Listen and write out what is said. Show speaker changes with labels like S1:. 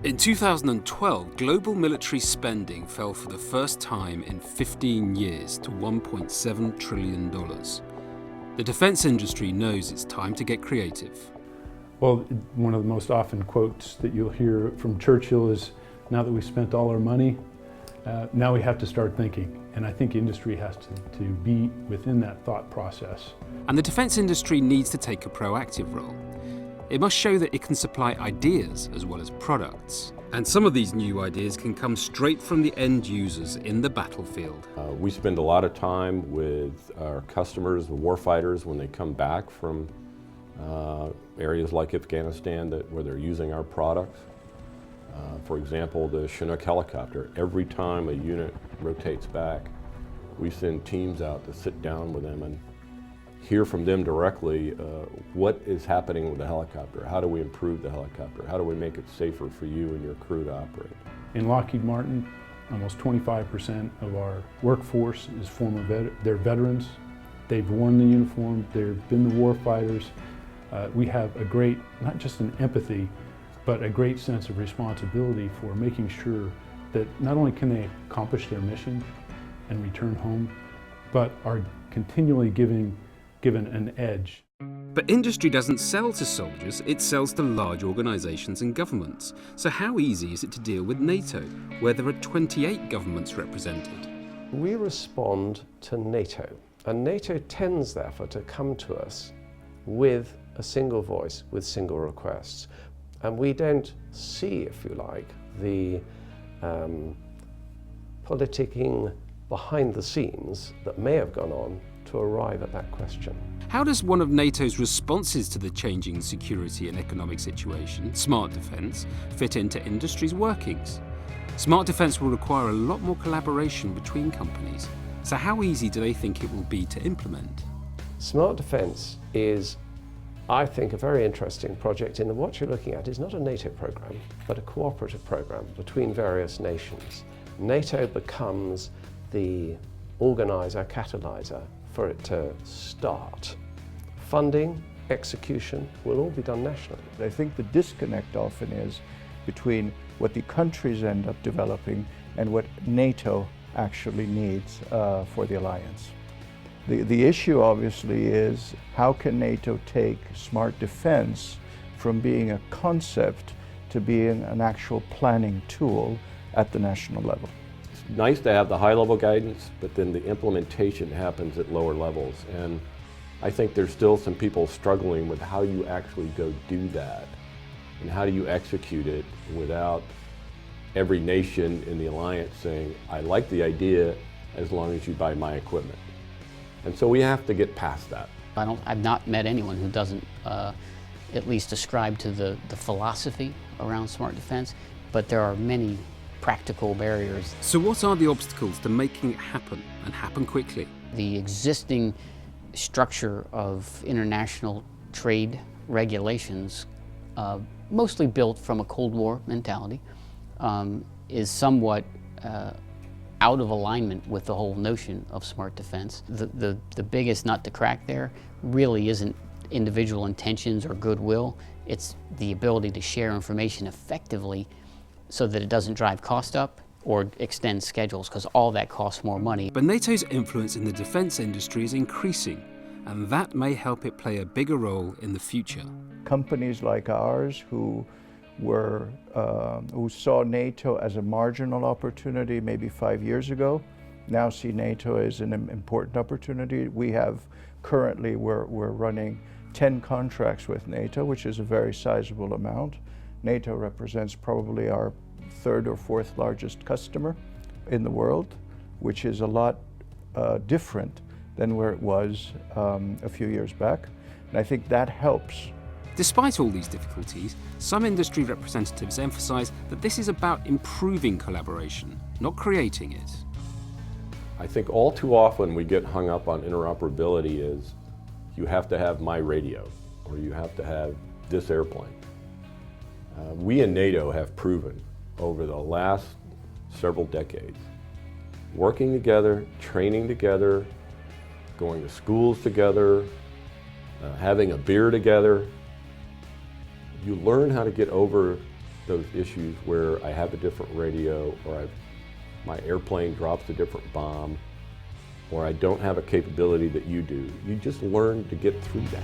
S1: In 2012, global military spending fell for the first time in 15 years to $1.7 trillion. The defense industry knows it's time to get creative.
S2: Well, one of the most often quotes that you'll hear from Churchill is, now that we've spent all our money, now we have to start thinking. And I think industry has to be within that thought process.
S1: And the defense industry needs to take a proactive role. It must show that it can supply ideas as well as products. And some of these new ideas can come straight from the end users in the battlefield.
S3: We spend a lot of time with our customers, the warfighters, when they come back from areas like Afghanistan where they're using our products. For example, the Chinook helicopter. Every time a unit rotates back, we send teams out to sit down with them and hear from them directly what is happening with the helicopter. How do we improve the helicopter? How do we make it safer for you and your crew to operate?
S2: In Lockheed Martin, almost 25% of our workforce is they're veterans. They've worn the uniform, they've been the war fighters. We have a great, not just an empathy, but a great sense of responsibility for making sure that not only can they accomplish their mission and return home, but are continually given an edge.
S1: But industry doesn't sell to soldiers, it sells to large organisations and governments. So how easy is it to deal with NATO, where there are 28 governments represented?
S4: We respond to NATO, and NATO tends therefore to come to us with a single voice, with single requests. And we don't see, if you like, the politicking behind the scenes that may have gone on to arrive at that question.
S1: How does one of NATO's responses to the changing security and economic situation, smart defence, fit into industry's workings? Smart defence will require a lot more collaboration between companies. So how easy do they think it will be to implement?
S4: Smart defence is, I think, a very interesting project in that what you're looking at is not a NATO program, but a cooperative program between various nations. NATO becomes the organiser, catalyser for it to start. Funding, execution will all be done nationally.
S5: I think the disconnect often is between what the countries end up developing and what NATO actually needs for the alliance. The issue obviously is, how can NATO take smart defense from being a concept to being an actual planning tool at the national level?
S3: It's nice to have the high-level guidance, but then the implementation happens at lower levels. And I think there's still some people struggling with how you actually go do that, and how do you execute it without every nation in the alliance saying, I like the idea as long as you buy my equipment. And so we have to get past that.
S6: I've not met anyone who doesn't at least ascribe to the philosophy around smart defense, but there are many practical barriers.
S1: So what are the obstacles to making it happen, and happen quickly?
S6: The existing structure of international trade regulations, mostly built from a Cold War mentality, is somewhat out of alignment with the whole notion of smart defense. The biggest nut to crack there really isn't individual intentions or goodwill, it's the ability to share information effectively so that it doesn't drive cost up or extend schedules, because all that costs more money.
S1: But NATO's influence in the defence industry is increasing, and that may help it play a bigger role in the future.
S5: Companies like ours who saw NATO as a marginal opportunity maybe 5 years ago, now see NATO as an important opportunity. We have currently, we're running 10 contracts with NATO, which is a very sizable amount. NATO represents probably our third or fourth largest customer in the world, which is a lot different than where it was a few years back. And I think that helps.
S1: Despite all these difficulties, some industry representatives emphasise that this is about improving collaboration, not creating it.
S3: I think all too often we get hung up on interoperability is, you have to have my radio, or you have to have this airplane. We in NATO have proven over the last several decades, working together, training together, going to schools together, having a beer together, you learn how to get over those issues where I have a different radio, or my airplane drops a different bomb, or I don't have a capability that you do. You just learn to get through that.